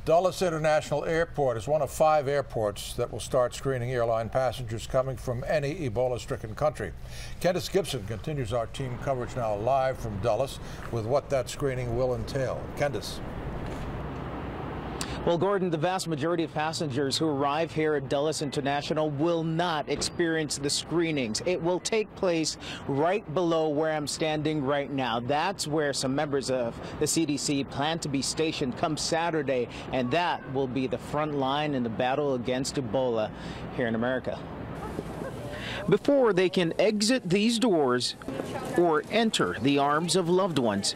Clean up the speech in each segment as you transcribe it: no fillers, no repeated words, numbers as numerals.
Dulles International Airport is one of 5 airports that will start screening airline passengers coming from any Ebola-stricken country. Candace Gibson continues our team coverage now live from Dulles with what that screening will entail. Candace. Well, Gordon, the vast majority of passengers who arrive here at Dulles International will not experience the screenings. It will take place right below where I'm standing right now. That's where some members of the CDC plan to be stationed come Saturday, and that will be the front line in the battle against Ebola here in America. Before they can exit these doors or enter the arms of loved ones,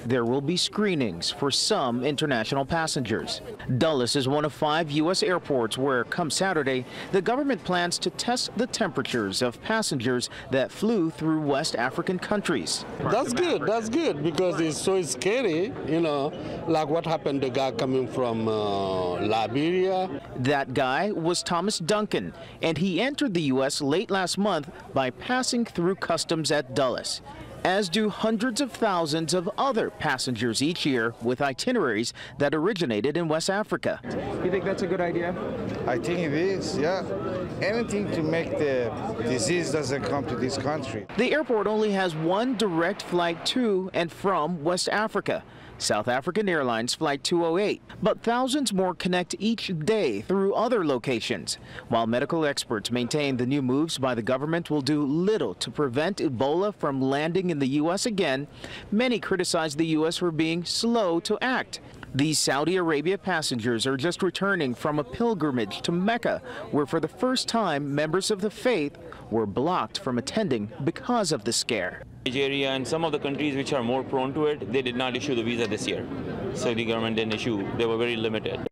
there will be screenings for some international passengers. Dulles is one of 5 U.S. airports where, come Saturday, the government plans to test the temperatures of passengers that flew through West African countries. That's good, because it's so scary, you know, like what happened to the guy coming from Liberia. That guy was Thomas Duncan, and he entered the U.S. late last month by passing through customs at Dulles, as do hundreds of thousands of other passengers each year with itineraries that originated in West Africa. You think that's a good idea? I think it is, yeah. Anything to make the disease doesn't come to this country. The airport only has one direct flight to and from West Africa, South African Airlines Flight 208, but thousands more connect each day through other locations. While medical experts maintain the new moves by the government will do little to prevent Ebola from landing in the U.S. again, many criticize the U.S. for being slow to act. These Saudi Arabia passengers are just returning from a pilgrimage to Mecca, where for the first time members of the faith were blocked from attending because of the scare. Nigeria and some of the countries which are more prone to it, they did not issue the visa this year. So the government didn't issue, they were very limited.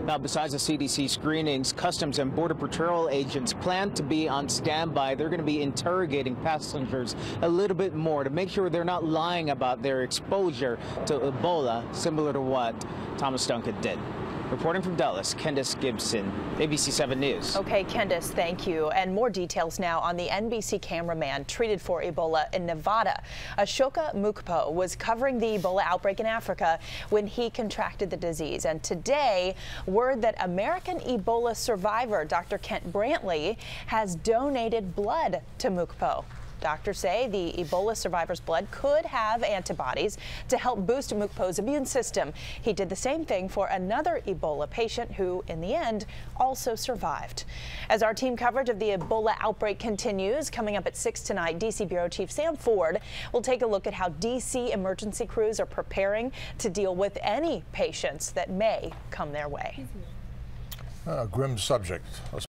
Now, besides the CDC screenings, Customs and Border Patrol agents plan to be on standby. They're going to be interrogating passengers a little bit more to make sure they're not lying about their exposure to Ebola, similar to what Thomas Duncan did. Reporting from Dulles, Candace Gibson, ABC 7 News. Okay, Candace, thank you. And more details now on the NBC cameraman treated for Ebola in Nevada. Ashoka Mukpo was covering the Ebola outbreak in Africa when he contracted the disease. And today, word that American Ebola survivor Dr. Kent Brantley has donated blood to Mukpo. Doctors say the Ebola survivor's blood could have antibodies to help boost Mukpo's immune system. He did the same thing for another Ebola patient who, in the end, also survived. As our team coverage of the Ebola outbreak continues, coming up at 6 tonight, D.C. Bureau Chief Sam Ford will take a look at how D.C. emergency crews are preparing to deal with any patients that may come their way. A grim subject.